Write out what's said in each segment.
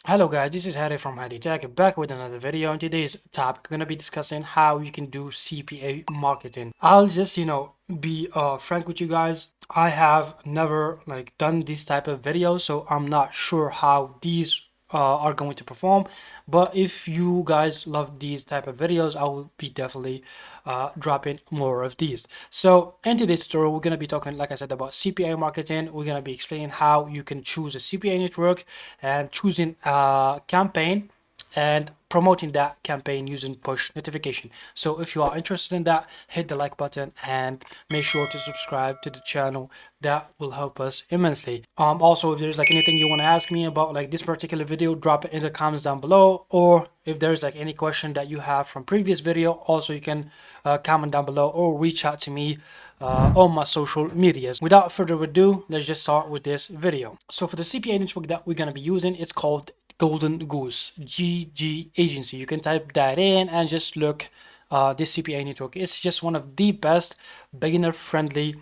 Hello guys, this is Harry from Harry Tech back with another video. In today's topic, we're gonna be discussing how you can do CPA marketing. I'll just be frank with you guys. I have never done this type of video, so I'm not sure how these are going to perform. But if you guys love these type of videos, I will be definitely dropping more of these. So in today's tutorial, we're gonna be talking, like I said, about CPA marketing. We're gonna be explaining how you can choose a CPA network and choosing a campaign and promoting that campaign using push notification. So if you are interested in that, hit the like button and make sure to subscribe to the channel. That will help us immensely. Also, if there's anything you want to ask me about this particular video, drop it in the comments down below, or if there's any question that you have from previous video, also you can comment down below or reach out to me on my social medias. Without further ado, let's just start with this video. So for the CPA network that we're going to be using, it's called Golden Goose GG Agency. You can type that in and just look this CPA network. It's just one of the best beginner friendly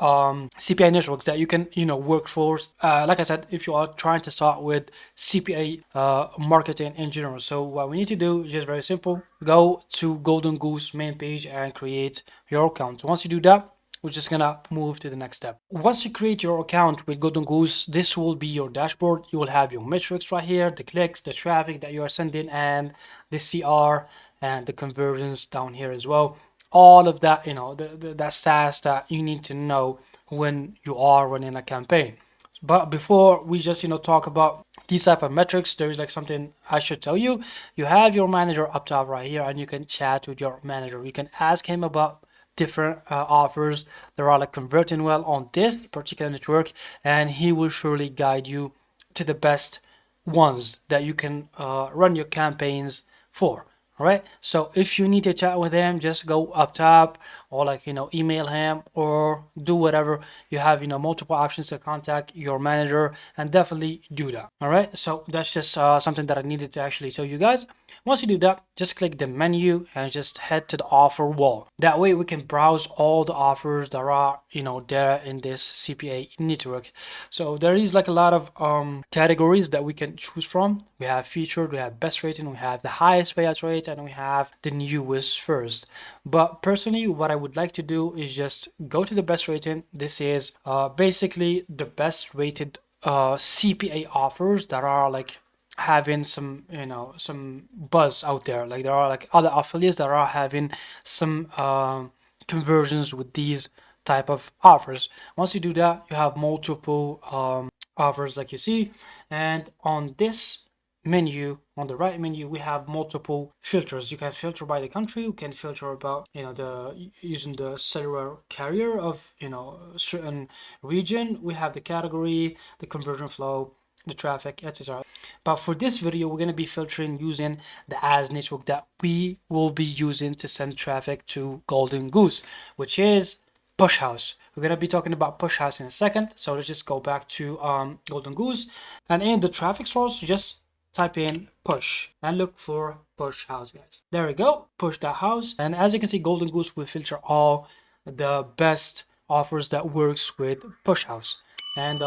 CPA networks that you can work for. Like I said, if you are trying to start with CPA marketing in general. So what we need to do is just very simple. Go to Golden Goose main page and create your account. Once you do that, we're just gonna move to the next step. Once you create your account with Golden Goose, this will be your dashboard. You will have your metrics right here, the clicks, the traffic that you are sending, and the CR and the conversions down here as well. All of that, that stats that you need to know when you are running a campaign. But before we just talk about these type of metrics, there is something I should tell you. You have your manager up top right here, and you can chat with your manager. You can ask him about different offers that are converting well on this particular network, and he will surely guide you to the best ones that you can run your campaigns for. All right, so if you need to chat with him, just go up top or email him or do whatever. You have multiple options to contact your manager, and definitely do that. All right, so that's just something that I needed to actually tell you guys. Once you do that, just click the menu and just head to the offer wall. That way we can browse all the offers that are there in this CPA network. So there is a lot of categories that we can choose from. We have featured, we have best rating, we have the highest payout rate, and we have the newest first. But personally, what I would like to do is just go to the best rating. This is basically the best rated CPA offers that are having some buzz out there. There are other affiliates that are having some conversions with these type of offers. Once you do that, you have multiple offers like you see, and on this menu, on the right menu, we have multiple filters. You can filter by the country, you can filter about the using the cellular carrier of certain region. We have the category, the conversion flow, the traffic, etc. But for this video, we're going to be filtering using the ads network that we will be using to send traffic to Golden Goose, which is Push House. We're going to be talking about Push House in a second. So let's just go back to Golden Goose, and in the traffic source, just type in push and look for Push House, guys. There we go, push that house. And as you can see, Golden Goose will filter all the best offers that works with Push House. And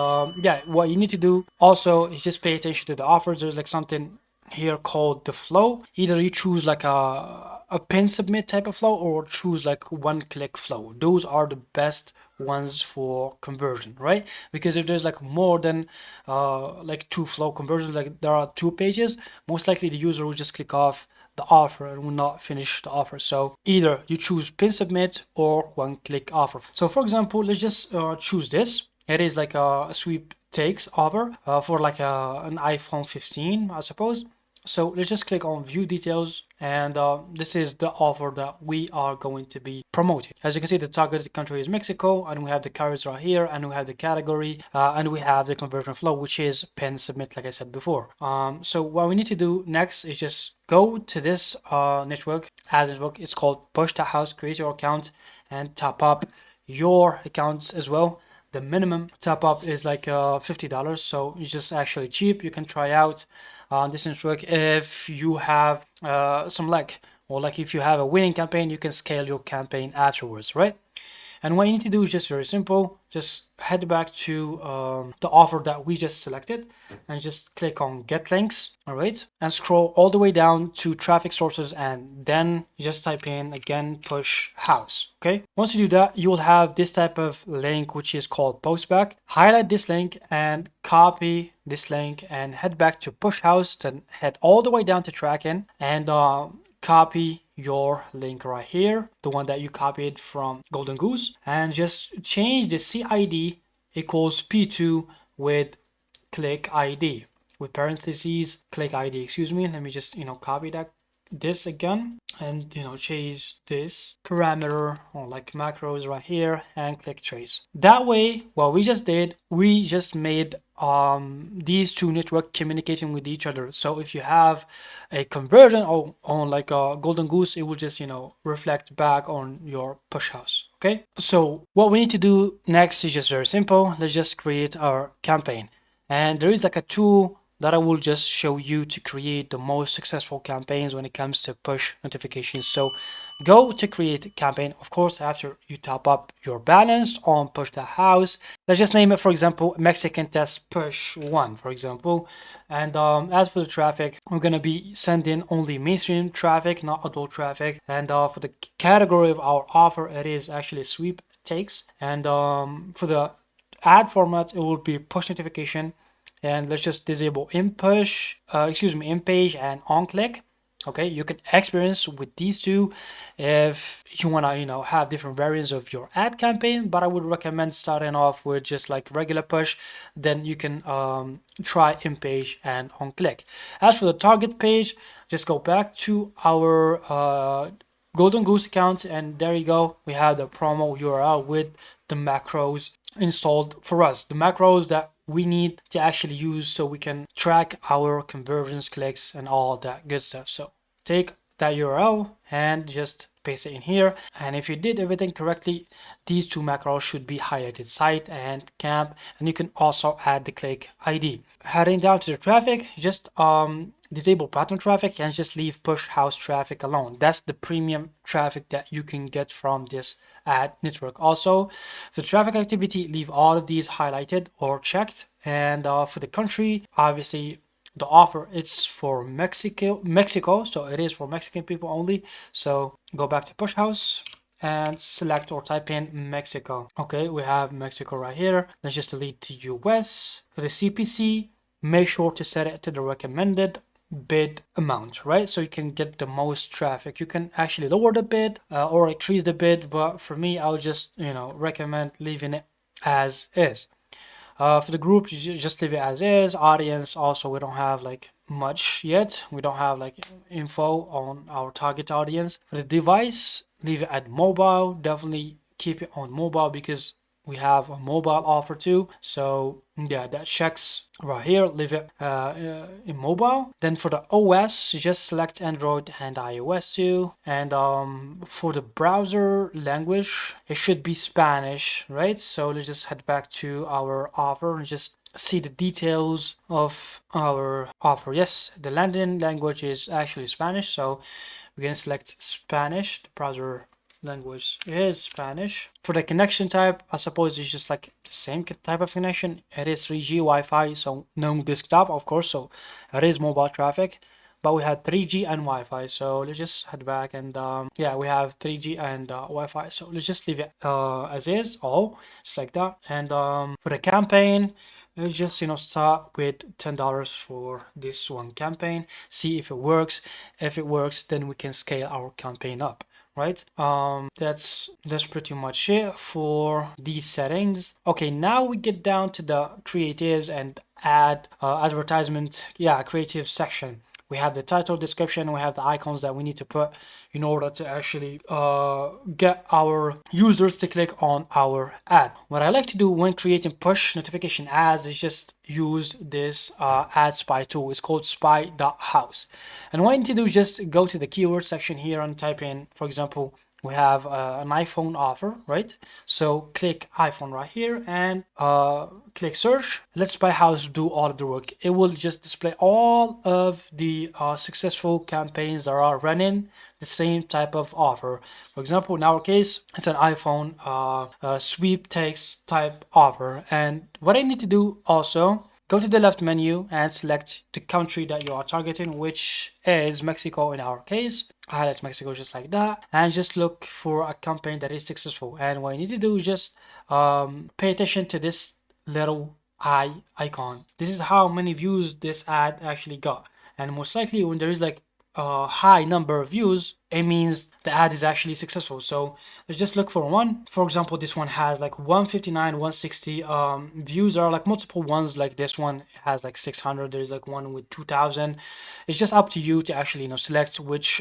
yeah, what you need to do also is just pay attention to the offers. There's something here called the flow. Either you choose a pin submit type of flow or choose one click flow. Those are the best ones for conversion, right? Because if there's more than two flow conversions, there are two pages, most likely the user will just click off the offer and will not finish the offer. So either you choose pin submit or one click offer. So for example, let's just choose this. It is a sweepstakes offer for an iPhone 15, I suppose. So let's just click on view details, and this is the offer that we are going to be promoting. As you can see, the target country is Mexico, and we have the carriers right here, and we have the category, and we have the conversion flow, which is pin submit, like I said before. So what we need to do next is just go to this network, as network. It's called Push That House. Create your account and top up your accounts as well. The minimum top up is $50, so it's just actually cheap. You can try out this network if you have some luck, or if you have a winning campaign, you can scale your campaign afterwards, right? And what you need to do is just very simple. Just head back to the offer that we just selected and just click on get links. All right. And scroll all the way down to traffic sources and then just type in again push house. Okay. Once you do that, you will have this type of link which is called postback. Highlight this link and copy this link and head back to push house, then head all the way down to tracking and copy your link right here, the one that you copied from Golden Goose, and just change the CID equals P2 with click ID with parentheses click ID, excuse me. Let me just copy this again and change this parameter or like macros right here and click trace. That way what we just did, we just made these two network communicating with each other. So if you have a conversion on like a Golden Goose, it will just reflect back on your push house. Okay, so what we need to do next is just very simple. Let's just create our campaign, and there is like a tool that I will just show you to create the most successful campaigns when it comes to push notifications. So go to create campaign, of course, after you top up your balance on push the house. Let's just name it, for example, Mexican test push 1, for example. And as for the traffic, we're going to be sending only mainstream traffic, not adult traffic. And for the category of our offer, it is actually sweepstakes. And for the ad format, it will be push notification. And let's just disable in page and on click. Okay, you can experience with these two if you want to have different variants of your ad campaign, but I would recommend starting off with just like regular push. Then you can try in page and on click. As for the target page, just go back to our Golden Goose account, and there you go, we have the promo URL with the macros installed for us, the macros that we need to actually use so we can track our conversions, clicks, and all that good stuff. So take that URL and just paste it in here, and if you did everything correctly, these two macros should be highlighted, site and camp, and you can also add the click ID. Heading down to the traffic, just disable pattern traffic and just leave push house traffic alone. That's the premium traffic that you can get from this ad network. Also, the traffic activity, leave all of these highlighted or checked. And for the country, obviously the offer, it's for Mexico, so it is for Mexican people only. So go back to push house and select or type in Mexico. Okay, we have Mexico right here. Let's just delete the US. For the CPC, make sure to set it to the recommended bid amount, right? So you can get the most traffic. You can actually lower the bid or increase the bid, but for me, I would just recommend leaving it as is. For the group, you just leave it as is. Audience, also, we don't have like much yet. We don't have like info on our target audience. For the device, leave it at mobile. Definitely keep it on mobile because we have a mobile offer too. So yeah, that checks right here. Leave it in mobile. Then for the OS, you just select Android and iOS too. And for the browser language, it should be Spanish, right? So let's just head back to our offer and just see the details of our offer. Yes, the landing language is actually Spanish, so we're gonna select Spanish. The browser language is Spanish. For the connection type, I suppose it's just like the same type of connection. It is 3G Wi-Fi, so no desktop, of course, so it is mobile traffic. But we had 3G and Wi-Fi, so let's just head back and yeah, we have 3G and Wi-Fi, so let's just leave it as is, all just like that. And for the campaign, let's just start with $10 for this one campaign, see if it works. If it works, then we can scale our campaign up, right? That's pretty much it for these settings. Okay, now we get down to the creatives and add advertisement, yeah, creative section. We have the title, description, we have the icons that we need to put in order to actually get our users to click on our ad. What I like to do when creating push notification ads is just use this ad spy tool. It's called spy.house. And what you need to do is just go to the keyword section here and type in, for example, we have an iPhone offer, right? So click iPhone right here and click search. Let's Buy House do all of the work. It will just display all of the successful campaigns that are running the same type of offer. For example, in our case, it's an iPhone sweepstakes type offer. And what I need to do also, go to the left menu and select the country that you are targeting, which is Mexico in our case. Highlight Mexico just like that, and just look for a campaign that is successful. And what you need to do is just pay attention to this little eye icon. This is how many views this ad actually got. And most likely when there is like a high number of views, it means the ad is actually successful. So let's just look for one. For example, this one has like 159, 160 views. There are like multiple ones, like this one has like 600. There's like one with 2000. It's just up to you to actually select which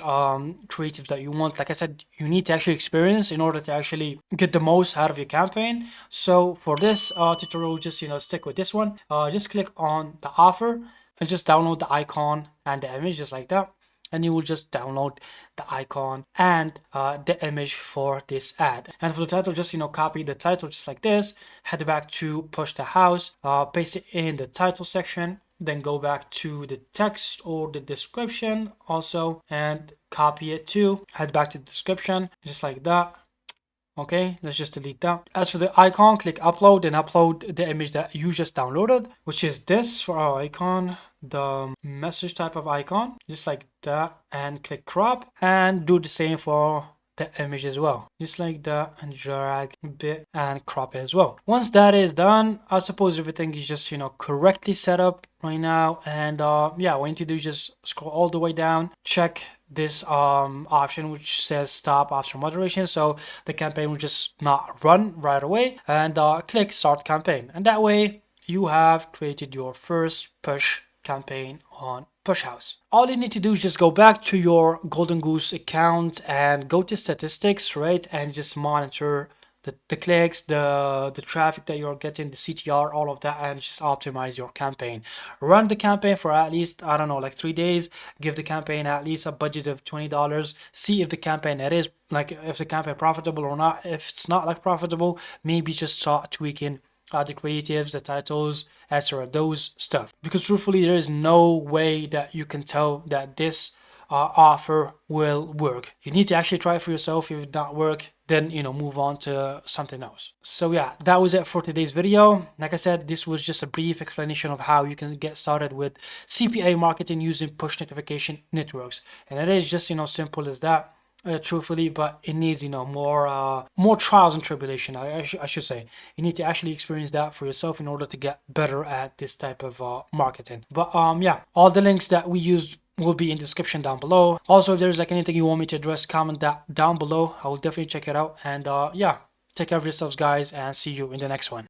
creative that you want. Like I said, you need to actually experience in order to actually get the most out of your campaign. So for this tutorial, just stick with this one. Just click on the offer and just download the icon and the image just like that, and you will just download the icon and the image for this ad. And for the title, just copy the title just like this, head back to Push the House, paste it in the title section, then go back to the text or the description also and copy it too, head back to the description just like that. Okay, let's just delete that. As for the icon, click upload and upload the image that you just downloaded, which is this for our icon, the message type of icon, just like that, and click crop and do the same for the image as well, just like that, and drag a bit and crop it as well. Once that is done, I suppose everything is just correctly set up right now. And yeah, what you need to do is just scroll all the way down, check this option which says stop after moderation, so the campaign will just not run right away, and click start campaign, and that way you have created your first push campaign on Push House. All you need to do is just go back to your Golden Goose account and go to statistics, right, and just monitor the clicks, the traffic that you're getting, the CTR, all of that, and just optimize your campaign. Run the campaign for at least, I don't know, like 3 days. Give the campaign at least a budget of $20. See if the campaign if the campaign profitable or not. If it's not like profitable, maybe just start tweaking the creatives, the titles, etc. Those stuff. Because truthfully, there is no way that you can tell that this offer will work. You need to actually try it for yourself. If it don't work, then move on to something else. So yeah, that was it for today's video. Like I said, this was just a brief explanation of how you can get started with CPA marketing using push notification networks, and it is just simple as that. Truthfully, but it needs more trials and tribulation. I should say you need to actually experience that for yourself in order to get better at this type of marketing. But yeah, all the links that we used will be in the description down below. Also, if there's like anything you want me to address, comment that down below. I will definitely check it out. And yeah, take care of yourselves, guys, and see you in the next one.